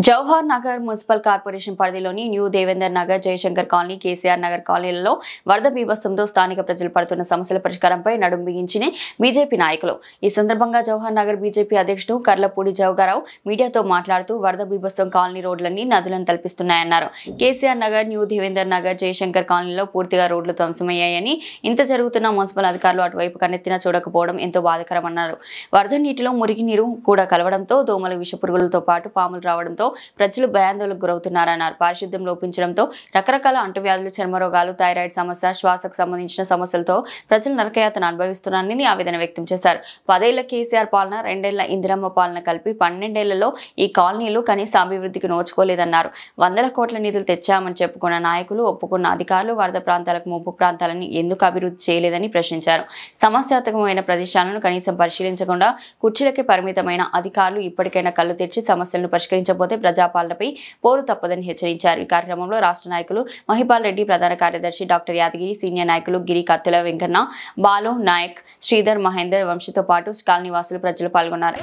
Jawahar Nagar municipal corporation పరిధిలోని new Devender Nagar, Jayashankar colony, KCR Nagar కాలనీలలో వరద బీభత్సంతో స్థానిక ప్రజలు పడుతున్న సమస్యల పరిష్కారంపై నడుం బిగించిన బీజేపీ నాయకులు. ఈ సందర్భంగా జవహర్ నగర్ బీజేపీ అధ్యక్షుడు కర్లపూడి జవగారావు మీడియాతో మాట్లాడుతూ వరద బీభత్సం కాలనీ రోడ్లన్నీ నదులను తలపిస్తున్నాయన్నారు. కేసీఆర్ నగర్, న్యూ దేవేందర్ నగర్, జయశంకర్ కాలనీలో పూర్తిగా రోడ్లు ధ్వంసమయ్యాయని, ఇంత జరుగుతున్న మున్సిపల్ అధికారులు అటువైపు కన్నెత్తిన చూడకపోవడం ఎంతో బాధాకరమన్నారు. వరద నీటిలో మురికి నీరు కూడా కలవడంతో దోమలు, విషపురుగులతో పాటు పాములు రావడంతో ప్రజలు భయాందోళనకు గురవుతున్నారన్నారు. పారిశుద్ధ్యం లోపించడంతో రకరకాల అంటువ్యాధులు, చర్మరోగాలు, థైరాయిడ్ సమస్య, శ్వాసకు సంబంధించిన సమస్యలతో ప్రజలు నరకయాతన అనుభవిస్తున్నారని ఆవేదన వ్యక్తం చేశారు. 10 ఏళ్ల కేసీఆర్ పాలన, 2 ఏళ్ల ఇందిరమ్మ పాలన కలిపి 12 ఏళ్లలో ఈ కాలనీలు కనీస అభివృద్ధికి నోచుకోలేదన్నారు. 100 కోట్ల నిధులు తెచ్చామని చెప్పుకున్న నాయకులు, ఒప్పుకున్న అధికారులు వరద ప్రాంతాలకు ముంపు ప్రాంతాలను ఎందుకు అభివృద్ధి చేయలేదని ప్రశ్నించారు. సమస్యాత్మకమైన ప్రదేశాలను కనీసం పరిశీలించకుండా కుర్చీలకే పరిమితమైన అధికారులు ఇప్పటికైనా కళ్ళు తెరిచి సమస్యలను పరిష్కరించబోతే ప్రజాపాలనపై పోరు తప్పదని హెచ్చరించారు. ఈ కార్యక్రమంలో రాష్ట్ర నాయకులు మహిపాల్ రెడ్డి, ప్రధాన కార్యదర్శి డాక్టర్ యాదగిరి, సీనియర్ నాయకులు గిరి, కత్తుల వెంకన్న, బాలు నాయక్, శ్రీధర్, మహేందర్, వంశీతో పాటు కాలనీ వాసులు, ప్రజలు పాల్గొన్నారు.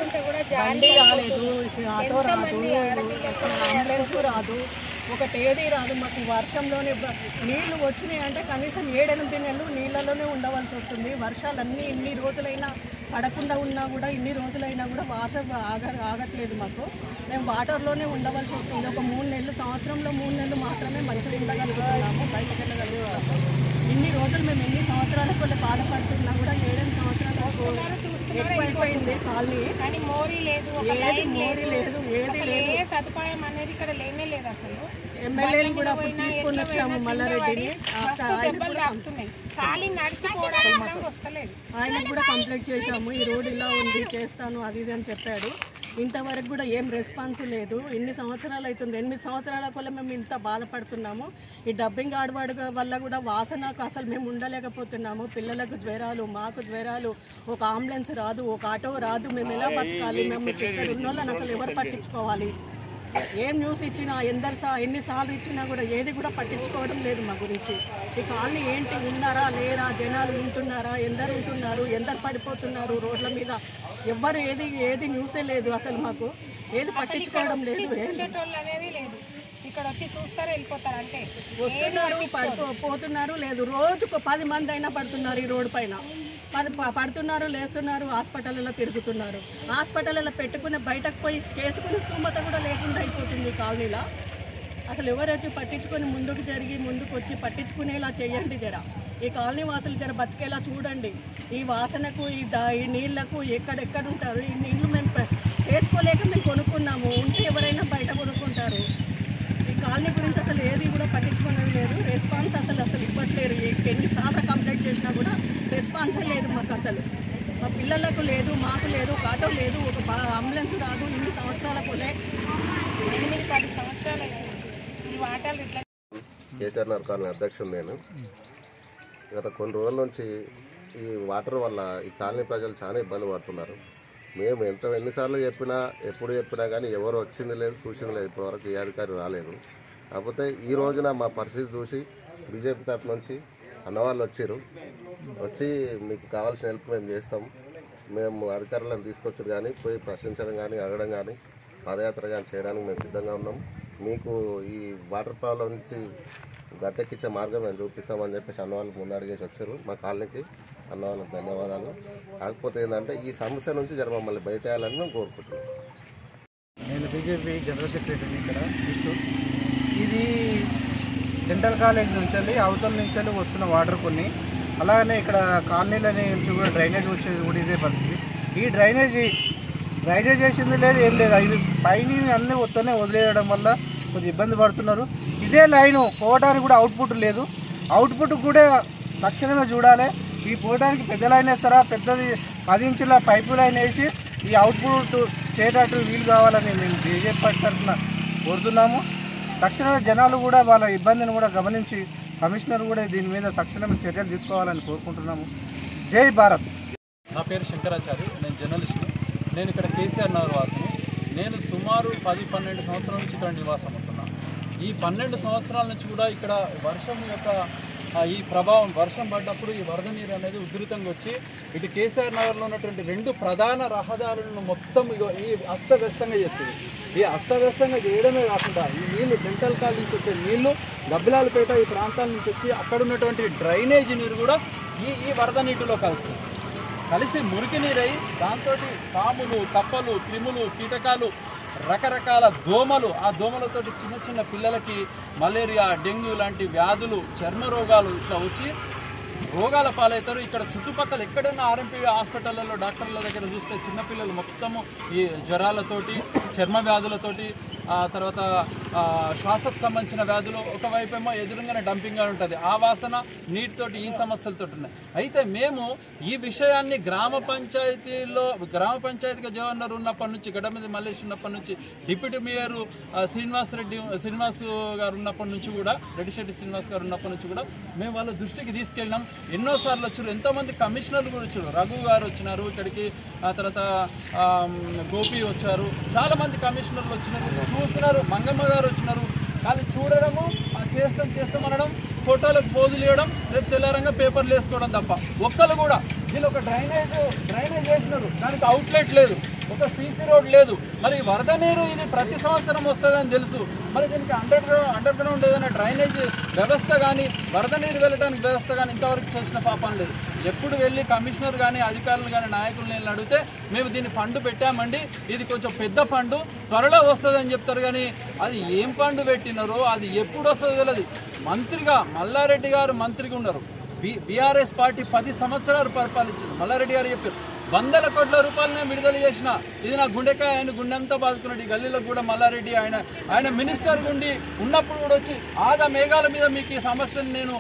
ఒకటేది రాదు. మాకు వర్షంలోనే నీళ్లు వచ్చినాయి అంటే కనీసం 7-8 నెలలు నీళ్ళలోనే ఉండవలసి వస్తుంది. వర్షాలన్నీ ఇన్ని రోజులైనా పడకుండా ఉన్నా కూడా, ఇన్ని రోజులైనా కూడా వాటర్ ఆగట్లేదు. మాకు మేము వాటర్లోనే ఉండవలసి వస్తుంది. ఒక 3 నెలలు, సంవత్సరంలో 3 నెలలు మాత్రమే మంచిగా ఉండగలుగుతున్నాము, బయటకు వెళ్ళగలుగుతున్నాము. ఇన్ని రోజులు మేము ఎన్ని సంవత్సరాలకు బాధపడుతున్నా కూడా 7 సంవత్సరాలు ఎక్కువైపోయింది కాలనీ. కానీ మోరీ లేదు, ఏది లేదు, సదుపాయం అనేది ఇక్కడ లేనే లేదు. అసలు ఎమ్మెల్యేని కూడా తీసుకొని వచ్చాము మల్లారెడ్డిని, ఖాళీ నడిచిపోవడానికి వస్తలేదు. ఆయనకు కూడా కంప్లైంట్ చేశాము, ఈ రోడ్ ఇలా ఉంది, చేస్తాను అది ఇది అని చెప్పాడు. ఇంతవరకు కూడా ఏం రెస్పాన్స్ లేదు. ఇన్ని సంవత్సరాలు అవుతుంది, 8 సంవత్సరాల వల్ల మేము ఇంత బాధపడుతున్నాము. ఈ డబ్బింగ్ ఆడవాడు వల్ల కూడా వాసనకు అసలు మేము ఉండలేకపోతున్నాము. పిల్లలకు జ్వరాలు, మాకు జ్వరాలు, ఒక అంబులెన్స్ రాదు, ఒక ఆటో రాదు. మేము ఎలా బతకాలి? మేము ఇక్కడ ఉన్న వాళ్ళని అసలు ఎవరు పట్టించుకోవాలి? ఏం న్యూస్ ఇచ్చినా, ఎన్నిసార్లు ఇచ్చినా కూడా ఏది కూడా పట్టించుకోవడం లేదు మా గురించి. ఈ కాలనీ ఏంటి, ఉన్నారా లేరా, జనాలు ఉంటున్నారా, ఎందరు ఉంటున్నారు, ఎందరు పడిపోతున్నారు రోడ్ల మీద, ఎవ్వరు ఏది న్యూసే లేదు. అసలు మాకు ఏది పట్టించుకోవడం లేదు. ఇక్కడ వచ్చి చూస్తారు, వెళ్ళిపోతారు. అంటే వస్తున్నారు, పోతున్నారు, లేదు. రోజుకు 10 మంది అయినా పడుతున్నారు ఈ రోడ్డు పైన. పడుతున్నారు, లేస్తున్నారు, హాస్పిటల్లో తిరుగుతున్నారు. హాస్పిటల్లో పెట్టుకుని బయటకు పోయి చేసుకునే స్తోమత కూడా లేకుండా అయిపోతుంది ఈ కాలనీలో. అసలు ఎవరు వచ్చి పట్టించుకొని ముందుకు వచ్చి పట్టించుకునేలా చేయండి జర. ఈ కాలనీ వాసులు జర బతికేలా చూడండి. ఈ వాసనకు, ఈ నీళ్లకు ఎక్కడెక్కడ ఉంటారు? ఈ నీళ్లు మేము చేసుకోలేక మేము కొనుక్కున్నాము. ఉంటే ఎవరైనా బయట కొనుక్కుంటారు. ఈ కాలనీ గురించి అసలు ఏది కూడా పట్టించుకునేది లేదు. రెస్పాన్స్ అసలు ఇవ్వట్లేరు. ఎన్నిసార్లు కంప్లైంట్ చేసినా కూడా రెస్పాన్సే లేదు మాకు. అసలు మా పిల్లలకు లేదు, మాకు లేదు, ఒక ఆటో లేదు, ఒక అంబులెన్స్ రాదు. ఇన్ని సంవత్సరాలకు 8-10 సంవత్సరాలు ఈ వాటర్ ఇట్లా. కేసీఆర్ నగర్ కాలనీ అధ్యక్షుడు నేను. గత కొన్ని రోజుల నుంచి ఈ వాటర్ వల్ల ఈ కాలనీ ప్రజలు చాలా ఇబ్బంది పడుతున్నారు. మేము ఎన్నిసార్లు ఎప్పుడు చెప్పినా కానీ ఎవరు వచ్చింది లేదు, చూసింది లేదు. ఇప్పటివరకు ఏ అధికారి రాలేదు. కాకపోతే ఈ రోజున మా పరిస్థితి చూసి బీజేపీ తరఫు నుంచి అన్నవాళ్ళు వచ్చి మీకు కావాల్సిన హెల్ప్ మేము చేస్తాం, మేము అధికారులను తీసుకొచ్చారు కానీ పోయి ప్రశ్నించడం కానీ, అడగడం కానీ, పాదయాత్ర కానీ చేయడానికి మేము సిద్ధంగా ఉన్నాం. మీకు ఈ వాటర్ ప్రాబ్లం నుంచి గట్టెక్కించే మార్గం మేము చూపిస్తామని చెప్పేసి అన్నవాళ్ళు ముందు అడిగేసి వచ్చారు మా కాలనీకి. అన్నవాళ్ళకి ధన్యవాదాలు. కాకపోతే ఏంటంటే ఈ సమస్య నుంచి జర మమ్మల్ని బయటేయాలని మేము కోరుకుంటున్నాం. నేను బీజేపీ జనరల్ సెక్రటరీని ఇక్కడ డిస్ట్రిక్ట్. ఇది డెంటల్ కాలేజ్ నుంచి అవతల నుంచి వస్తున్న వాటర్ కొన్ని, అలాగనే ఇక్కడ కాలనీల నుంచి కూడా డ్రైనేజ్ వచ్చేది కూడా ఇదే పరిస్థితి. ఈ డ్రైనేజ్ వేసింది లేదు, ఏం లేదు. ఇది పైన అన్నీ వస్తూనే వదిలేయడం వల్ల కొద్దిగా ఇబ్బంది పడుతున్నారు. ఇదే లైను పోవడానికి కూడా అవుట్పుట్ లేదు. అవుట్పుట్ కూడా తక్షణమే చూడాలి. ఈ పోవడానికి పెద్ద లైన్ వేస్తారా, పెద్దది 10 ఇంచుల పైపు లైన్ వేసి ఈ అవుట్పుట్ చేయడానికి వీలు కావాలని మేము బీజేపీ పార్టీ తరఫున కోరుతున్నాము. తక్షణమే జనాలు కూడా వాళ్ళ ఇబ్బందిని కూడా గమనించి కమిషనర్ కూడా దీని మీద తక్షణమే చర్యలు తీసుకోవాలని కోరుకుంటున్నాము. జై భారత్. నా పేరు శంకరాచారి, నేను జర్నలిస్టు. నేను ఇక్కడ కేసీఆర్ నగర్ వాసిని. నేను సుమారు 10-12 సంవత్సరాల నుంచి ఇక్కడ నివాసం ఉంటున్నాను. ఈ 12 సంవత్సరాల నుంచి కూడా ఇక్కడ వర్షం యొక్క ఈ ప్రభావం వర్షం పడ్డప్పుడు ఈ వరద నీరు అనేది ఉధృతంగా వచ్చి ఇటు కేసీఆర్ నగర్లో ఉన్నటువంటి 2 ప్రధాన రహదారులను మొత్తం ఈ అస్తవ్యస్తంగా చేస్తుంది. ఈ అస్తవ్యస్తంగా చేయడమే కాకుండా ఈ నీళ్లు డెంటల్ కాల్ నుంచి వచ్చే నీళ్లు గబ్బిలాలపేట ఈ ప్రాంతాల నుంచి వచ్చి అక్కడ ఉన్నటువంటి డ్రైనేజీ నీరు కూడా ఈ వరద నీటిలో కలుస్తుంది. కలిసి మురికి నీరై దాంతో పాములు, కప్పలు, క్రిములు, కీటకాలు, రకరకాల దోమలు, ఆ దోమలతో చిన్న చిన్న పిల్లలకి మలేరియా, డెంగ్యూ లాంటి వ్యాధులు, చర్మ రోగాలు ఇట్లా వచ్చి రోగాల పాలవుతారు. ఇక్కడ చుట్టుపక్కల ఎక్కడైనా ఆర్ఎంపీ హాస్పిటళ్ళలో డాక్టర్ల దగ్గర చూస్తే చిన్నపిల్లలు మొత్తము ఈ జ్వరాలతోటి, చర్మ వ్యాధులతోటి, తర్వాత శ్వాసకు సంబంధించిన వ్యాధులు, ఒకవైపేమో ఎదురుగానే డంపింగ్గా ఉంటుంది. ఆ వాసన నీటితోటి ఈ సమస్యలతో ఉన్నాయి. అయితే మేము ఈ విషయాన్ని గ్రామ పంచాయతీగా జవహర్ ఉన్నప్పటి నుంచి, గడమది మల్లేష్ ఉన్నప్పటి నుంచి, డిప్యూటీ మేయర్ శ్రీనివాస్ గారు ఉన్నప్పటి నుంచి కూడా, రెడ్డిశెట్టి శ్రీనివాస్ గారు ఉన్నప్పటి నుంచి కూడా మేము వాళ్ళ దృష్టికి తీసుకెళ్ళినాం. ఎన్నోసార్లు వచ్చారు, ఎంతోమంది కమిషనర్లు కూడా వచ్చారు. రఘు గారు వచ్చినారు ఇక్కడికి, ఆ తర్వాత గోపి వచ్చారు, చాలామంది కమిషనర్లు వచ్చినారు, చూస్తున్నారు. మంగమ్మ గారు వచ్చినారు. కానీ చూడడము, చేస్తాం అనడం, ఫోటోలకు పోజులు ఇవ్వడం, రేపు తెల్లారంగా పేపర్లు వేసుకోవడం తప్ప ఒక్కరు కూడా దీని ఒక డ్రైనేజ్ వేసినారు, దానికి అవుట్లెట్ లేదు, ఒక సీసీ రోడ్ లేదు. మరి వరద నీరు ఇది ప్రతి సంవత్సరం వస్తుందని తెలుసు. మరి దీనికి అండర్ గ్రౌండ్ ఏదైనా డ్రైనేజ్ వ్యవస్థ కానీ, వరద నీరు వెళ్ళడానికి వ్యవస్థ కానీ ఇంతవరకు చేసిన పాపం లేదు. ఎప్పుడు వెళ్ళి కమిషనర్ కానీ, అధికారులు కానీ, నాయకులు అడిగితే మేము దీన్ని ఫండ్ పెట్టామండి, ఇది కొంచెం పెద్ద ఫండ్, త్వరలో వస్తుందని చెప్తారు. కానీ అది ఏం ఫండ్ పెట్టినారో, అది ఎప్పుడు వస్తుందో తెలియదు. మంత్రిగా మల్లారెడ్డి గారు మంత్రిగా ఉన్నారు. బీఆర్ఎస్ పార్టీ 10 సంవత్సరాలు పరిపాలించింది. మల్లారెడ్డి గారు చెప్పారు 100 కోట్ల రూపాయలు నేను విడుదల చేసిన. ఇది నా గుండెకాయ, ఆయన గుండెంతా బాదుకున్నాడు. ఈ గల్లీలో కూడా మల్లారెడ్డి ఆయన మినిస్టర్ గుండి ఉన్నప్పుడు కూడా వచ్చి ఆగా మేఘాల మీద మీకు ఈ సమస్యను నేను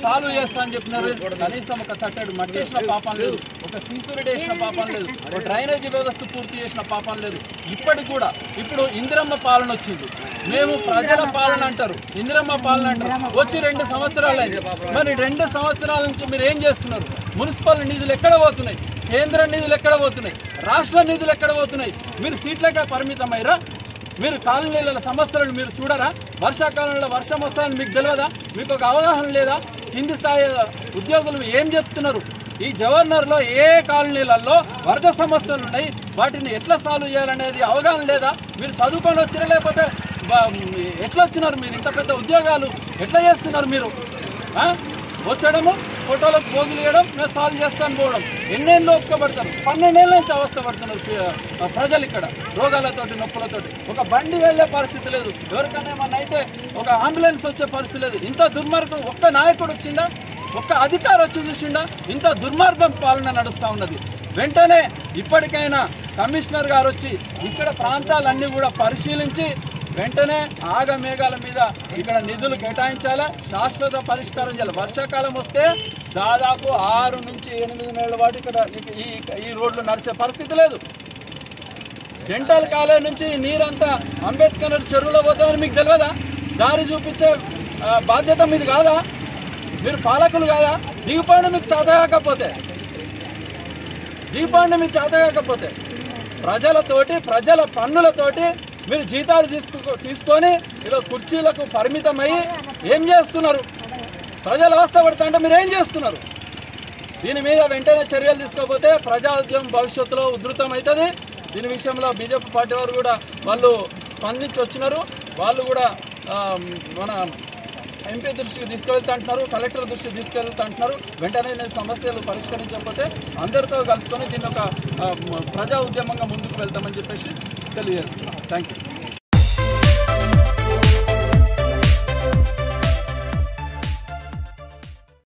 సాల్వ్ చేస్తా అని చెప్పినారు. కనీసం ఒక తట్టడు మట్టి వేసిన పాపం లేదు, ఒక సీసూరెడ్ వేసిన పాపం లేదు, ఒక డ్రైనేజీ వ్యవస్థ పూర్తి చేసిన పాపం లేదు. ఇప్పటికి కూడా ఇప్పుడు ఇందిరమ్మ పాలన వచ్చింది. మేము ప్రజల పాలన అంటారు, ఇందిరమ్మ పాలన అంటారు. వచ్చి 2 సంవత్సరాలు అయింది. మరి 2 సంవత్సరాల నుంచి మీరు ఏం చేస్తున్నారు? మున్సిపల్ నిధులు ఎక్కడ పోతున్నాయి? కేంద్ర నిధులు ఎక్కడ పోతున్నాయి? రాష్ట్ర నిధులు ఎక్కడ పోతున్నాయి? మీరు సీట్లకే పరిమితమైరా? మీరు కాలనీల సమస్యలను మీరు చూడరా? వర్షాకాలంలో వర్షం వస్తుందని మీకు తెలియదా? మీకు ఒక అవగాహన లేదా? కింది స్థాయి ఉద్యోగులు ఏం చెప్తున్నారు? ఈ జవహర్నగర్లో ఏ కాలనీలలో వరద సమస్యలు ఉన్నాయి, వాటిని ఎట్లా సాల్వ్ చేయాలనేది అవగాహన లేదా? మీరు చదువుకొని వచ్చినా, లేకపోతే ఎట్లా వచ్చినారు? మీరు ఇంత పెద్ద ఉద్యోగాలు ఎట్లా చేస్తున్నారు? మీరు వచ్చడము, ఫోటోలకు పోగులు వేయడం, నేను సాల్వ్ చేస్తాను పోవడం. ఎన్నేళ్ళు ఒప్పుకోబడతారు? 12 ఏళ్ళ నుంచి అవస్థ పడుతున్నారు ప్రజలు ఇక్కడ, రోగాలతోటి, నొప్పులతోటి. ఒక బండి వెళ్ళే పరిస్థితి లేదు, ఎవరికైనా ఏమన్నా అయితే ఒక అంబులెన్స్ వచ్చే పరిస్థితి లేదు. ఇంత దుర్మార్గం ఒక్క నాయకుడు వచ్చిండా? ఒక్క అధికారి వచ్చి చూసిండా? ఇంత దుర్మార్గం పాలన నడుస్తూ ఉన్నది. వెంటనే ఇప్పటికైనా కమిషనర్ గారు వచ్చి ఇక్కడ ప్రాంతాలన్నీ కూడా పరిశీలించి వెంటనే ఆగమేఘాల మీద ఇక్కడ నిధులు కేటాయించాలా, శాశ్వత పరిష్కారం చేయాలి. వర్షాకాలం వస్తే దాదాపు 6 నుంచి 8 నెలల పాటు ఇక్కడ ఈ రోడ్లు నడిచే పరిస్థితి లేదు. డెంటల్ కాలేజ్ నుంచి నీరంతా అంబేద్కర్ చెరువులో పోతుందని మీకు తెలియదా? దారి చూపించే బాధ్యత మీది కాదా? మీరు పాలకులు కాదా? దిగిపోండి మీకు చేతగాకపోతే, ప్రజలతోటి, ప్రజల పన్నులతోటి మీరు జీతాలు తీసుకొని ఇలా కుర్చీలకు పరిమితమై ఏం చేస్తున్నారు? ప్రజలు అవస్థ పడుతుంటే మీరు ఏం చేస్తున్నారు? దీని మీద వెంటనే చర్యలు తీసుకోకపోతే ప్రజా ఉద్యమం భవిష్యత్తులో ఉధృతం అవుతుంది. దీని విషయంలో బీజేపీ పార్టీ వారు కూడా వాళ్ళు స్పందించి వచ్చినారు. వాళ్ళు కూడా మన ఎంపీ దృష్టికి తీసుకెళ్తా అంటున్నారు, కలెక్టర్ దృష్టికి తీసుకెళ్తా అంటున్నారు. వెంటనే సమస్యలు పరిష్కరించకపోతే అందరితో కలుపుకొని దీన్ని ఒక ప్రజా ఉద్యమంగా ముందుకు వెళ్తామని చెప్పేసి తెలియజేస్తున్నాం. Thank you.